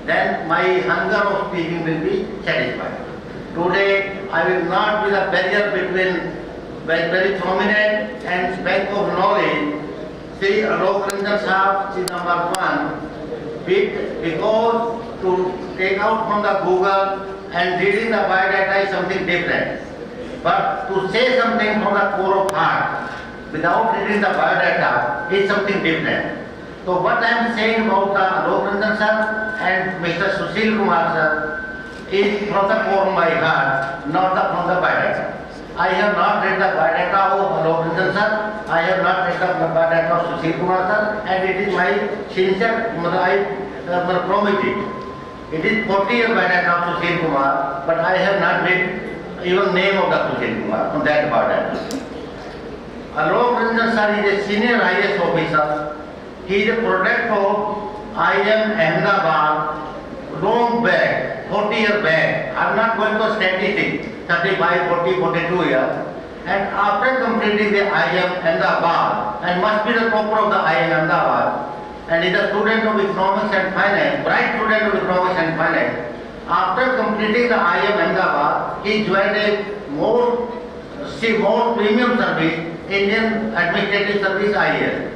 then my hunger of speaking will be satisfied. Today, I will not be the barrier between very prominent and bank of knowledge. Sri Alok Ranjan Sahab is number one, because to take out from the Google and reading the biodata is something different. But to say something from the core of heart without reading the biodata is something different. So what I am saying about the Alok Ranjan sir and Mr. Sushil Kumar sir is from the core of my heart, not from the biodata. I have not read the biodata of Alok Ranjan sir, I have not read the biodata of Sushil Kumar sir, and it is my sincere, I promise it. It is 40-year biodata of Sushil Kumar, but I have not read even name of the Sushil Kumar on that biodata. Alok Ranjan sir is a senior IAS officer. He is a product of IIM Ahmedabad, long back, 40 years back. I am not going to statistics, 35, 40, 42 years. And after completing the IIM Ahmedabad, and must be the topper of the IIM Ahmedabad, and is a student of economics and finance, bright student of economics and finance. After completing the IIM Ahmedabad, he joined a more premium service, Indian Administrative Service IAS.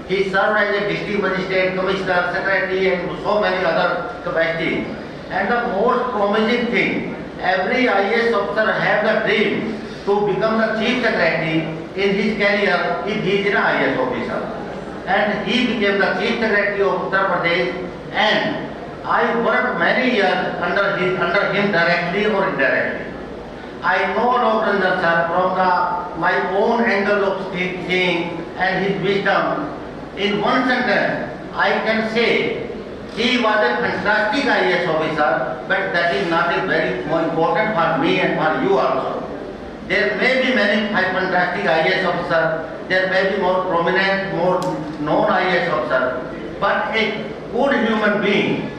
He served as a district magistrate, commissioner, secretary, and so many other capacities. And the most promising thing, every IAS officer have the dream to become the chief secretary in his career if he is an IAS officer. And he became the chief secretary of Uttar Pradesh, and I worked many years under him directly or indirectly. I know Alok Ranjan sir from my own angle of seeing and his wisdom. In one sentence, I can say he was a fantastic IAS officer, but that is not a very more important for me and for you also. There may be many fantastic IAS officers, there may be more prominent, more known IAS officers, but a good human being,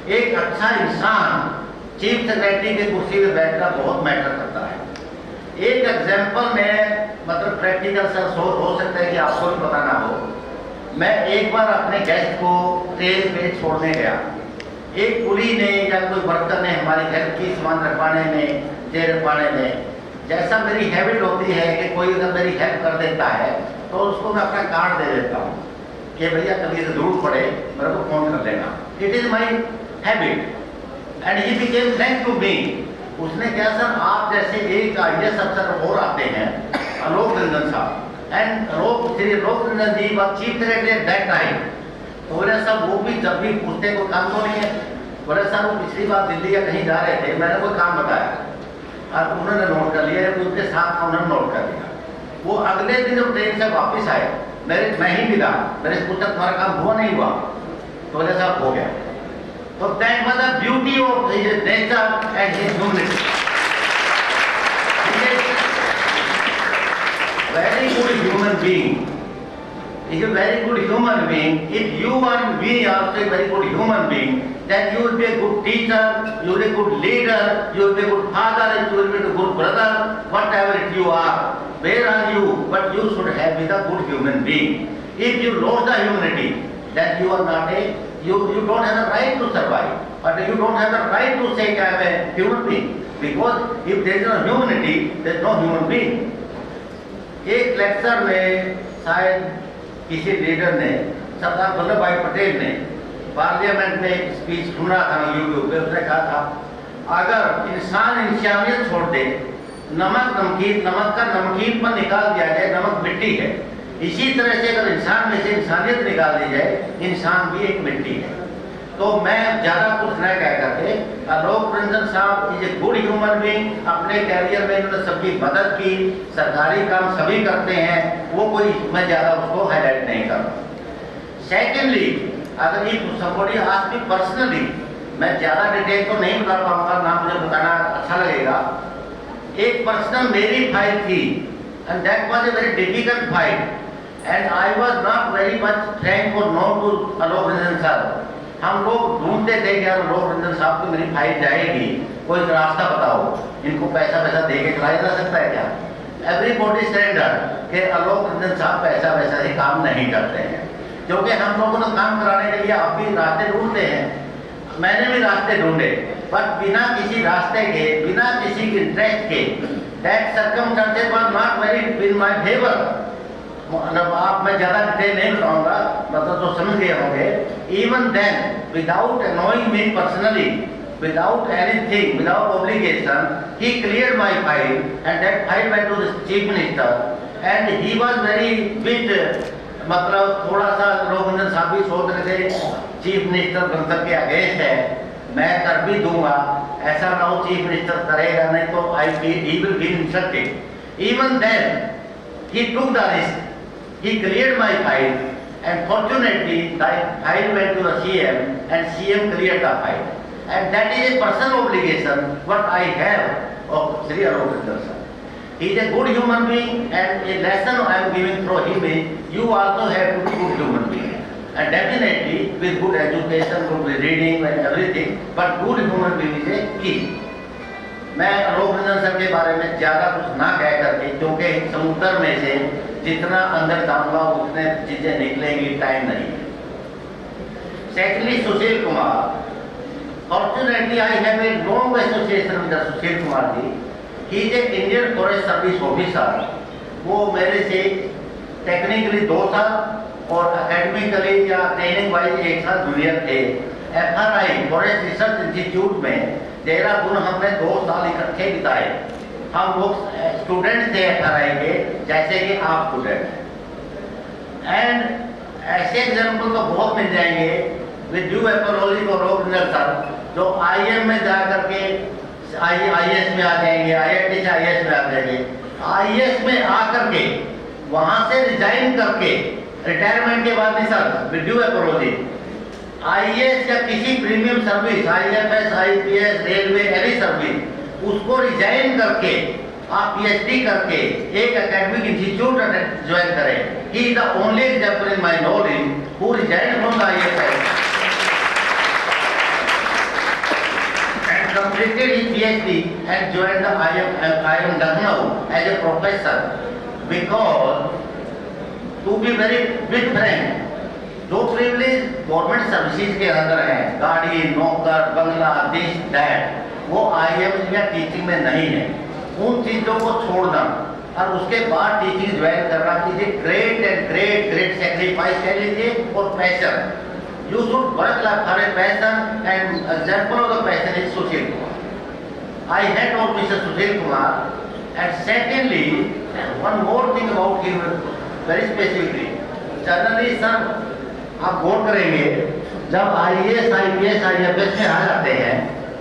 एक अच्छा इंसान chief secretary के कुर्सी पे बैठना बहुत matter करता है। एक एग्जाम्पल में मतलब प्रैक्टिकल सर हो सकता है कि आपको भी पता ना हो। मैं एक बार अपने गेस्ट को ट्रेन पे छोड़ने गया, एक कुली ने या कोई वर्कर ने हमारी हेल्प की सामान रखवाने में, चेयर रखवाने में। जैसा मेरी हैबिट होती है कि कोई अगर मेरी हेल्प कर देता है तो उसको मैं अपना कार्ड दे देता हूँ कि भैया कभी जरूरत पड़े मेरे को फोन कर लेना। It is my habit and he became thank to me. उसने क्या सर आप जैसे एक IAS अफसर और आते हैं, आलोक रंजन साहब, and Shri Alok Ranjan ji was chief secretary at that time. तो बोले सर वो भी जब भी पूछते कोई काम तो नहीं है। बोले सर वो पिछली बार दिल्ली या कहीं जा रहे थे, मैंने कोई काम बताया और उन्होंने नोट कर लिया, उनके साथ उन्होंने नोट कर लिया। वो अगले दिन जब ट्रेन से वापस आए, मैं ही मिला, मेरे से पूछा तुम्हारा काम हुआ नहीं हुआ? तो बोले साहब हो गया। तो that was the beauty of his nature and his humanity. Very good human being. He is a very good human being. If you and me are also a very good human being, then you will be a good teacher, you will be a good leader, you will be a good father, and you will be a good brother, whatever it you are. Where are you? But you should have been a good human being. If you lose the humanity, then you are not you don't have the right to survive. But you don't have the right to say I am a human being. Because if there is no humanity, there is no human being. एक lecture में शायद किसी leader ने, सरदार वल्लभ भाई पटेल ने parliament में एक speech सुन रहा था यूट्यूब पे। उसने कहा था अगर इंसान इंसानियत छोड़ दे, नमक का नमकीनपन निकाल दिया जाए, नमक मिट्टी है, इसी तरह से अगर इंसान में से इंसानियत निकाल दी जाए, इंसान भी एक मिट्टी है। तो मैं ज़्यादा कुछ न कह करके, आलोक रंजन साहब is a good human being. अपने कैरियर में इन्होंने सबकी मदद की, सरकारी काम सभी करते हैं, वो कोई मैं ज़्यादा उसको हाईलाइट नहीं कर रहा। सेकेंडली, अगर ये somebody ask me पर्सनली, मैं ज़्यादा डिटेल तो नहीं बता पाऊंगा, ना मुझे बताना अच्छा लगेगा। एक पर्सनल मेरी फाइल थी and that was a very difficult file and I was not very much frank और known to Alok Ranjan sir. हम लोग ढूंढते थे कि आलोक रंजन साहब की मेरी फाइल जाएगी, कोई रास्ता बताओ, इनको पैसा दे के चलाया जा सकता है क्या? एवरीबॉडी स्टैंडर्ड कि आलोक रंजन साहब पैसा वैसा ही काम नहीं करते हैं, क्योंकि हम लोगों ने काम कराने के लिए आप भी रास्ते ढूंढते हैं। मैंने भी रास्ते ढूंढे, पर बिना किसी रास्ते के, बिना किसी इंटरेस्ट के, that circumstances was not very in my favour. मतलब आप, मैं ज्यादा डिटेल नहीं बताऊंगा, मतलब तो समझ गए होंगे। Even then, without knowing me personally, without anything, without obligation, he cleared my file, and that file went to the chief minister, and he was very bit, मतलब थोड़ा सा रघुनंदन साहब भी सोच रहे थे चीफ मिनिस्टर बंसल के अगेंस्ट है, मैं कर भी दूंगा, ऐसा ना हो चीफ मिनिस्टर करेगा नहीं तो he will be insulted. Even then, he took the risk, he cleared my file, and fortunately, that file went to the CM, and CM cleared the file. And that is a personal obligation what I have of Sri Arvind sir. He is a good human being, and a lesson I am giving through him is you also have to be good human being, and definitely with good education, good reading and everything, but good human being is a key. मैं Raghunandan sir के बारे में ज्यादा कुछ ना कह करके, क्योंकि समुद्र में से जितना अंदर जाऊंगा उतने चीजें निकलेंगी, टाइम नहीं है। Secondly, Sushil Kumar, fortunately I have a long association with Sushil Kumar ji. he is an Indian Forest Service officer। वो मेरे से टेक्निकली 2 साल और एकेडमिकली या ट्रेनिंग वाइज 1 साल जूनियर थे। FRI फॉरेस्ट रिसर्च इंस्टीट्यूट में देहरादून हमने 2 साल इकट्ठे बिताए। हम लोग स्टूडेंट थे FRI के, जैसे कि आप स्टूडेंट हैं। एंड ऐसे एग्जाम्पल तो बहुत मिल जाएंगे विद ड्यू एपोलॉजी को रघुनंदन सर, जो IIM में जा करके IAS में आ जाएंगे, IIT से IAS में आ जाएंगे, IAS में आ करके वहां से रिजाइन करके रिटायरमेंट के बाद नहीं sir, with due apiology, IAS या किसी premium service, IFS, IPS, railway, any service, उसको रिजाइन करके आप PhD करके एक एकेडमिक इंस्टीट्यूट ज्वाइन करें। He is the only example in my knowledge who resign from the IFS and completed his PhD and joined the IIM Lucknow as a professor, because to be very bit frank, जो privilege government services के अंदर है, गाड़ी, नौकर, बंगला, this that, वो IIM या teaching में नहीं है। उन चीजों को छोड़ना और उसके बाद टीचिंग ज्वाइन करना कीजिए, great and great great sacrifice कह लीजिए, और passion, you should work for a passion, and example of the passion is Sushil Kumar. I had note mister Sushil Kumar. And secondly, one more thing about him very specifically, generally sir आप गौर करेंगे जब IAS, IPS, IFS में आ जाते हैं,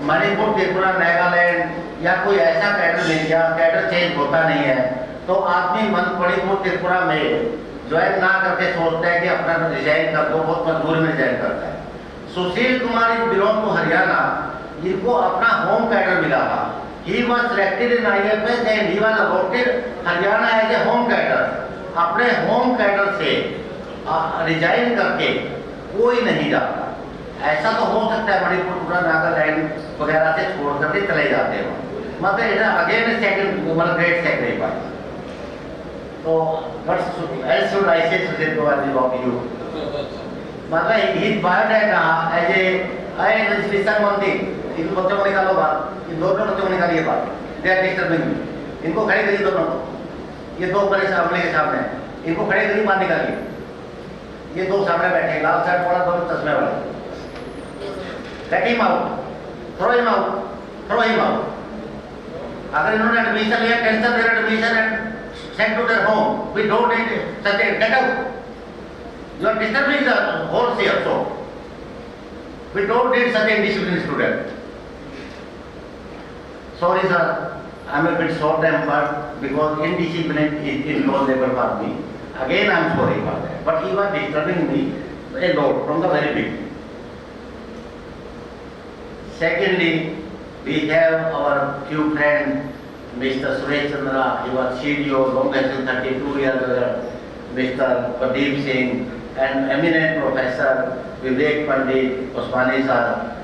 मणिपुर, त्रिपुरा, नागालैंड या कोई ऐसा cadre मिल गया, कैडर चेंज होता नहीं है, तो आदमी मणिपुर, त्रिपुरा में ज्वाइन ना करके सोचता है कि अपना रिजाइन कर दो, बहुत मजबूरी में रिजाइन करता है। Sushil Kumar is belong to Haryana, इनको अपना होम कैडर मिला था। He was selected in IFS and he was allotted Haryana as a home cadre. अपने होम कैडर से रिजाइन करके कोई नहीं जाता। ऐसा तो हो सकता है मणिपुर, पूरा नागालैंड वगैरह से छोड़ करके चले जाते हो, मतलब इट अगेन सेकंड मतलब ग्रेट सेक्रीफाइस। तो what else should I say Sushil Kumar ji about you? मतलब his biodata as a I listen one thing, इन बच्चों को निकालो बात, इन दोनों बच्चों को निकालिए बात, दे आर डिस्टर्बिंग मी। इनको खड़े करिए दोनों को, ये दो बड़े सामने के सामने, इनको खड़े करिए, बात निकालिए। ये दो सामने बैठे, लाल शर्ट वाला, दोनों चश्मे वाले, Let him out, throw him out, throw him out. अगर इन्होंने एडमिशन लिया, cancel their admission and send to their home. We don't need such a, get out. You are disturbing the whole here, so we don't need such a indisciplined student. Sorry sir, I am a bit short-tempered because indiscipline is intolerable for me. Again I am sorry for that. But he was disturbing me a lot from the very beginning. Secondly, we have our few friend, Mr. Suresh Chandra, he was CDO, long as 32 years old, Mr. Pradeep Singh, and eminent professor Vivek Pandit, Osmani sir.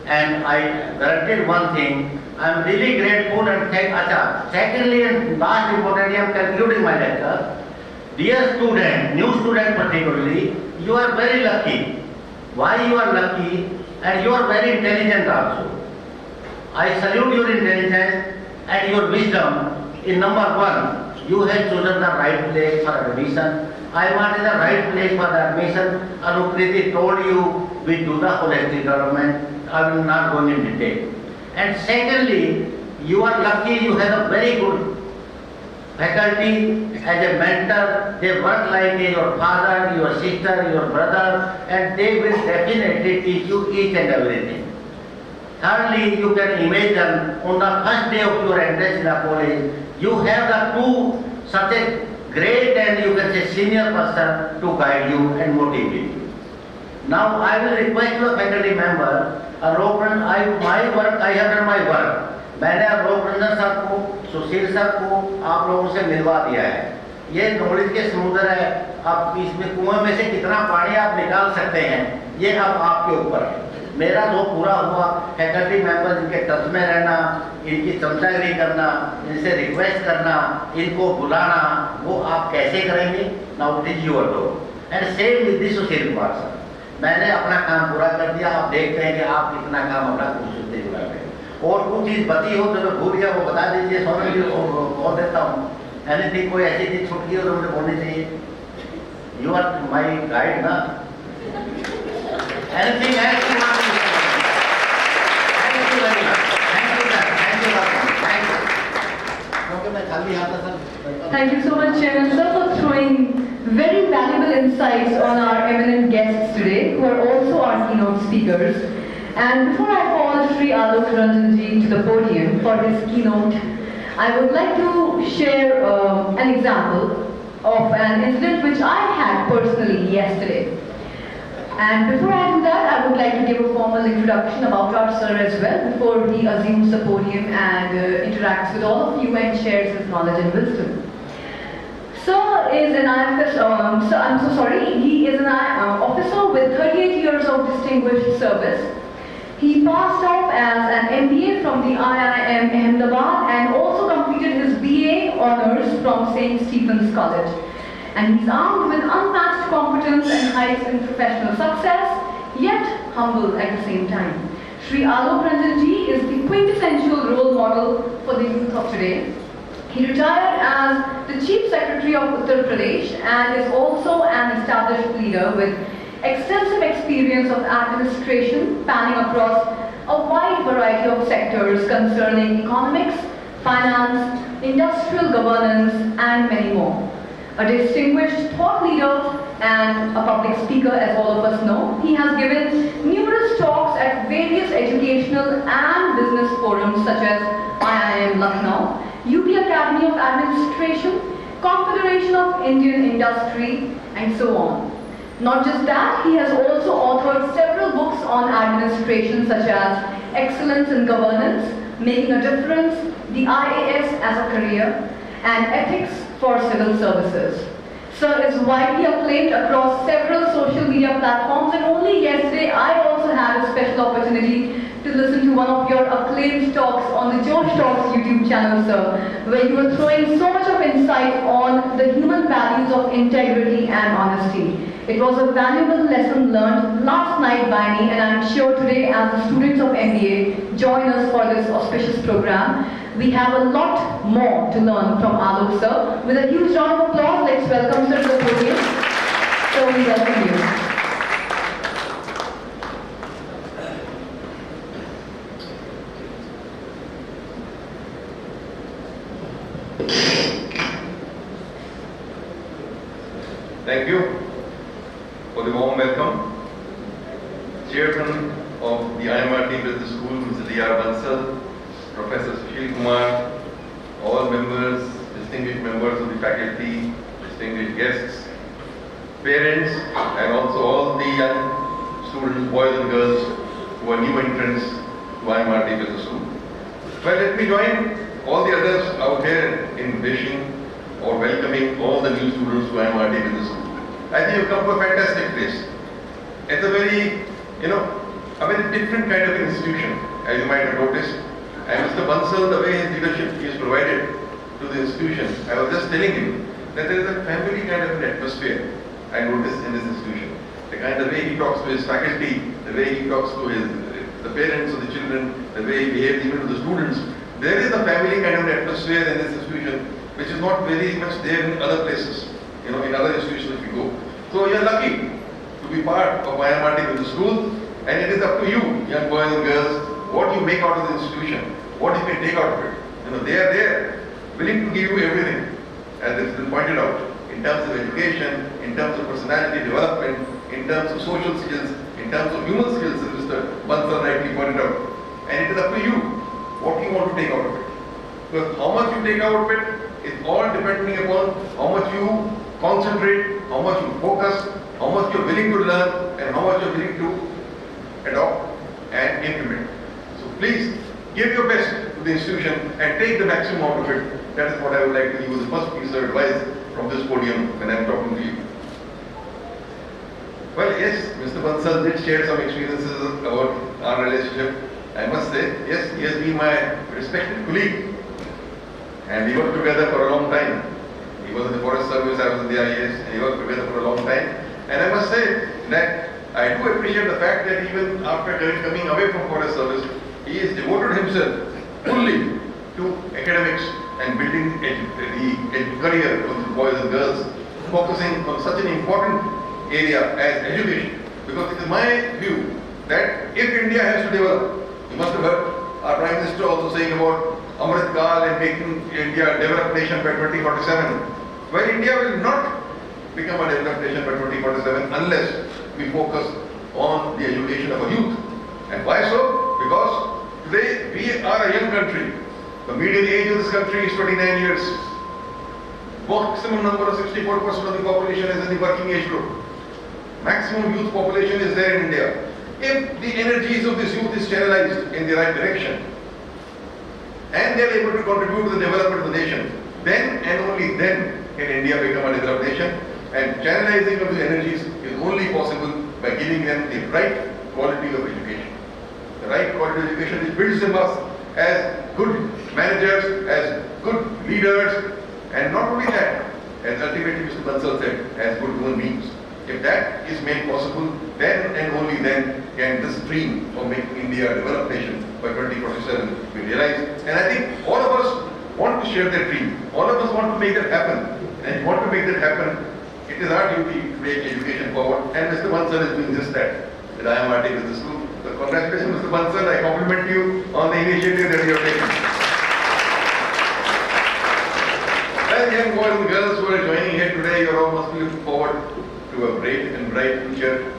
And I guaranteed one thing, I am really grateful and thank Acha. Secondly and last importantly, I am concluding my lecture. Dear student, new student particularly, you are very lucky. Why you are lucky? and you are very intelligent also. I salute your intelligence and your wisdom. In number one, you have chosen the right place for admission. IMRT is the right place for the admission. Anukriti told you we do the holistic development. I will not go in detail. And secondly, you are lucky you have a very good faculty as a mentor. They work like your father, your sister, your brother, and they will definitely teach you each and everything. Thirdly, you can imagine on the first day of your entrance in the college, you have the two such a great and you can say senior person to guide you and motivate you. Now I will request the faculty member, I have done my work. मैंने रोपरंजन sir को, सुशील sir को आप लोगों से मिलवा दिया है। ये नॉलेज के समुद्र है, आप इसमें कुएं में से कितना पानी आप निकाल सकते हैं, ये अब आपके ऊपर है। मेरा जो पूरा हुआ फैकल्टी मेंबर इनके टच में रहना, इनकी चमचागिरी करना, इनसे रिक्वेस्ट करना, इनको बुलाना, वो आप कैसे करेंगे? Now it is your role and same with this Sushil Kumar sir. मैंने अपना काम पूरा कर दिया, आप देखते हैं कि आप कितना काम अपना खूबसूरती पूरा करें। और कुछ चीज बची हो तो मैं भूल गया, वो बता दीजिए, सोनल जी को बोल देता हूँ। एनीथिंग कोई ऐसी चीज छूट गई हो तो मुझे बोलनी चाहिए। यू आर माई गाइड ना। एनीथिंग है Thank you so much, Chairman sir, for throwing very valuable insights on our eminent guests today, who are also our keynote speakers. And before I call Sri Alok Ranjanji to the podium for his keynote, I would like to share an example of an incident which I had personally yesterday. And before I do that, I would like to give a formal introduction about our sir as well, before he assumes the podium and interacts with all of you and shares his knowledge and wisdom. Sir is an IFS, he is an officer with 38 years of distinguished service. He passed off as an MBA from the IIM Ahmedabad and also completed his BA honours from St. Stephen's College. And he's armed with unmatched competence and heights in professional success, yet humble at the same time. Sri Alok Ranjanji is the quintessential role model for the youth of today. He retired as the Chief Secretary of Uttar Pradesh and is also an established leader with extensive experience of administration spanning across a wide variety of sectors concerning economics, finance, industrial governance, and many more. A distinguished thought leader and a public speaker, as all of us know, he has given numerous talks at various educational and business forums such as IIM Lucknow, UP Academy of Administration, Confederation of Indian Industry, and so on. Not just that, he has also authored several books on administration such as Excellence in Governance, Making a Difference, the IAS as a Career, and Ethics for Civil Services. Sir is widely acclaimed across several social media platforms, and only yesterday I also had a special opportunity to listen to one of your acclaimed talks on the Josh Talks YouTube channel, sir, where you were throwing so much of insight on the human values of integrity and honesty. It was a valuable lesson learned last night by me, and I'm sure today as the students of MBA join us for this auspicious program, we have a lot more to learn from Alok sir. With a huge round of applause, let's welcome sir to the podium. So we welcome you. Thank you for the warm welcome. Chairman of the IMRT Business School, Mr. D.R. Bansal, Professor Sushil Kumar, all members, distinguished members of the faculty, distinguished guests, parents, and also all the young students, boys and girls who are new entrants to IMRT Business School. Well, let me join all the others out here in wishing or welcoming all the new students to IMRT Business School. I think you've come to a fantastic place. It's a very, a very different kind of institution, as you might have noticed. And Mr. Bansal, the way his leadership is provided to the institution, I was just telling him that there is a family kind of an atmosphere I noticed in this institution. The kind of way he talks to his faculty, the the way he talks to the parents of the children, the way he behaves even to the students. There is a family kind of atmosphere in this institution which is not very much there in other places, in other institutions if you go. So you are lucky to be part of IMRT with the school, and it is up to you, young boys and girls, what you make out of the institution, what you can take out of it. They are there, willing to give you everything, as it's been pointed out, in terms of education, in terms of personality development, in terms of social skills, in terms of human skills, as Mr. Bansal rightly pointed out. And it is up to you what you want to take out of it. Because how much you take out of it is all depending upon how much you concentrate, how much you focus, how much you are willing to learn, and how much you are willing to adopt and implement. So please give your best to the institution and take the maximum out of it. That is what I would like to give you the first piece of advice from this podium when I am talking to you. Well, yes, Mr. Bansal did share some experiences about our relationship. I must say, yes, he has been my respected colleague. And we worked together for a long time. He was in the Forest Service, I was in the IAS, and we worked together for a long time. And I must say that I do appreciate the fact that even after coming away from Forest Service, he has devoted himself fully to academics and building the career of the boys and girls, focusing on such an important area as education. Because it is my view that if India has to develop, you must have heard our Prime Minister also saying about Amrit Kal and making India a developed nation by 2047. Well, India will not become a developed nation by 2047 unless we focus on the education of our youth. And why so? Because today we are a young country. The median age of this country is 29 years. Maximum number of 64% of the population is in the working age group. Maximum youth population is there in India. If the energies of this youth is channelized in the right direction and they are able to contribute to the development of the nation, then and only then can India become a developed nation. And channelizing of the energies is only possible by giving them the right quality of education. The right quality of education which builds them up as good managers, as good leaders, and not only that, as ultimately Mr. Bansal said, as good human beings. If that is made possible, then and only then can this dream of making India a developed nation by 2047 be realized. And I think all of us want to share that dream. All of us want to make that happen. And want to make that happen, it is our duty to take education forward. And Mr. Bansal is doing just that. With IMRT with the school. So congratulations, Mr. Bansal. I compliment you on the initiative that you have taken. Well, young boys and girls who are joining here today, you all must be looking forward to a great and bright future.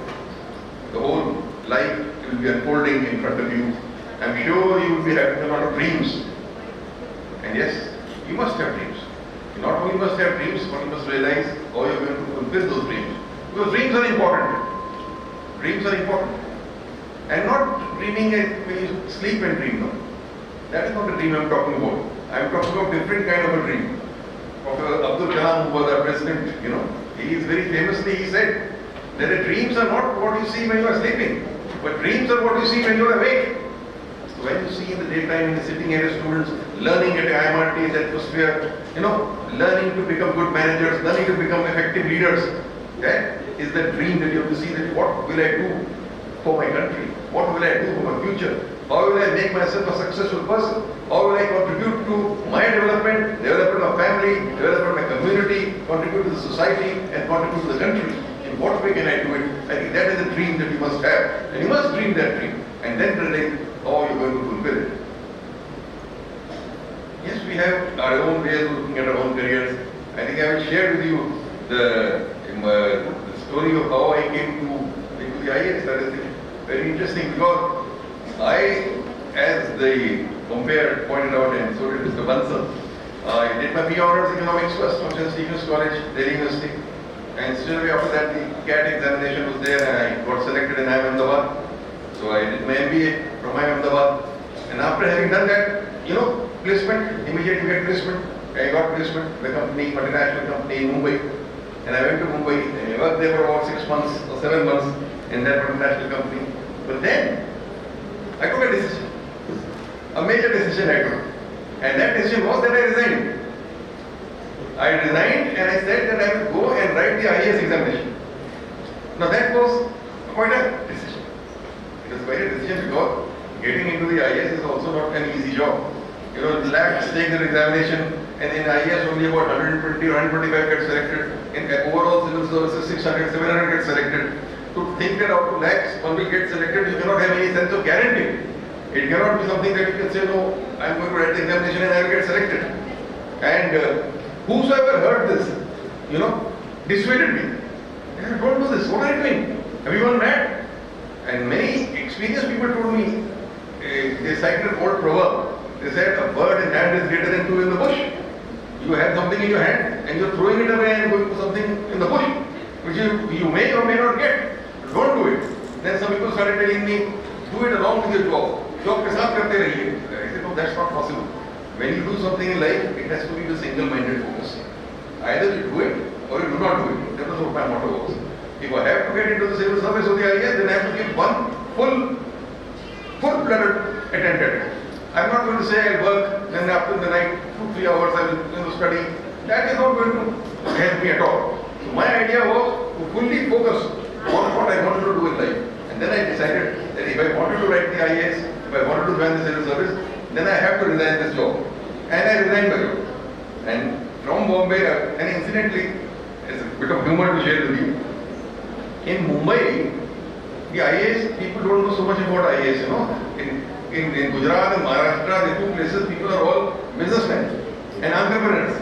The whole life will be unfolding in front of you. I'm sure you will be having a lot of dreams. And yes, you must have dreams. You not only must have dreams, but you must realize how you're going to fulfill those dreams. Because dreams are important. Dreams are important. And not dreaming when you sleep and dream. No. That is not the dream I'm talking about. I'm talking about different kind of a dream. Professor Abdul Kalam, who was our president, he is very famously, he said that the dreams are not what you see when you are sleeping, but dreams are what you see when you are awake. So when you see in the daytime in the sitting area students learning at IMRT, the atmosphere, learning to become good managers, learning to become effective leaders, that is the dream that you have to see, that what will I do for my country? What will I do for my future? How will I make myself a successful person? How will I contribute to my development of family, development of my community, contribute to the society, and contribute to the country? In what way can I do it? I think that is a dream that you must have. And you must dream that dream. And then realize how you're going to fulfill it. Yes, we have our own ways of looking at our own careers. I think I will share with you the story of how I came into the IAS. That is very interesting because I, as the compare pointed out, and so did Mr. Bansal, I did my BA Honours Economics first from St. Stephen's College, Delhi University. And straight away after that, the CAT examination was there and I got selected in Ahmedabad. So I did my MBA from Ahmedabad. And after having done that, placement, immediately get placement. I got placement, the company, multinational company in Mumbai. And I went to Mumbai and I worked there for about 6 months or 7 months in that multinational company. But then, I took a decision. A major decision I took. And that decision was that I resigned. I resigned and I said that I will go and write the IAS examination. Now that was quite a decision. It is quite a decision because getting into the IAS is also not an easy job. You know, lakhs take the examination, and in IAS only about 120 or 125 get selected. In overall civil services, 600, 700 get selected. To think that out of lakhs one will get selected, you cannot have any sense of guarantee. It cannot be something that you can say, no, I am going to write the examination and I will get selected. And whosoever heard this, you know, dissuaded me. Yeah, don't do this. What are you doing? Have you gone mad? And many experienced people told me, they cited an old proverb. They said, a bird in hand is greater than two in the bush. You have something in your hand and you're throwing it away and going for something in the bush, which you may or may not get. Don't do it. Then some people started telling me, do it along with your job. Job ke saath karte rahiye. I said, no, that's not possible. When you do something in life, it has to be with single-minded focus. Either you do it or you do not do it. That was what my motto was. If I have to get into the civil service or the IAS, then I have to give one full-blooded attempt at it. I'm not going to say I'll work, then after the night, 2-3 hours I will study. That is not going to help me at all. So my idea was to fully focus on what I wanted to do in life. And then I decided that if I wanted to write the IAS, if I wanted to join the civil service, then I have to resign this job. And I resigned the job. And from Bombay, and incidentally, it's a bit of humor to share with you. In Mumbai, the IAS, people don't know so much about IAS, you know. In Gujarat and Maharashtra, the two places, people are all businessmen and entrepreneurs.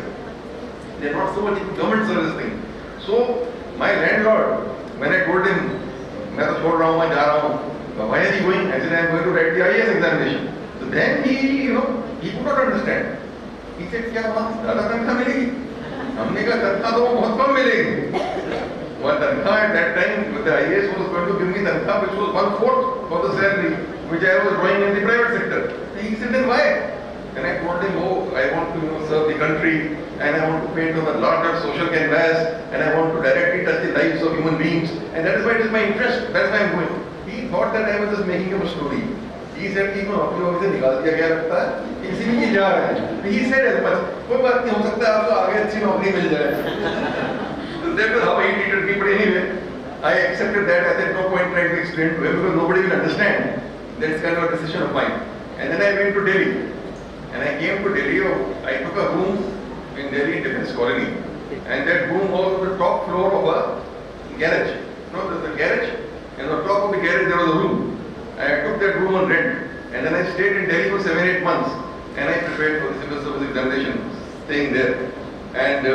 They're not so much into government service thing. So, my landlord, when I told him, मैं तो छोड़ रहा हूँ, मैं जा रहा हूँ, why are you going? I said, I am going to write the IAS examination. So then he, you know, he could not understand. He said, क्या बात, ज़्यादा तनख्वाह मिलेगी? हमने कहा तनख्वाह तो बहुत कम मिलेगी. Well, तनख्वाह at that time, the IAS was going to give me तनख्वाह which was 1/4 of the salary which I was drawing in the private sector. He said, then why? And I told him, oh, I want to serve the country and I want to paint on a larger social canvas and I want to directly touch the lives of human beings and that is why it is my interest. That's why I am going. He thought that I was just making up a story. He said कि नौकरी वोकरी से निकाल दिया गया लगता है इसीलिए जा रहे हैं. He said as much. कोई बात नहीं हो सकता है आपको आगे अच्छी नौकरी मिल जाए. So that was how he treated me. But anyway, I accepted that. I said no point trying to explain to him because nobody will understand. That's kind of a decision of mine. And then I went to Delhi. And I came to Delhi. I took a room in Delhi Defense Colony. And that room was on the top floor of a garage. No, there's a garage. And on top of the garage there was a room. I took that room on rent. And then I stayed in Delhi for 7-8 months. And I prepared for the civil service examination, staying there. And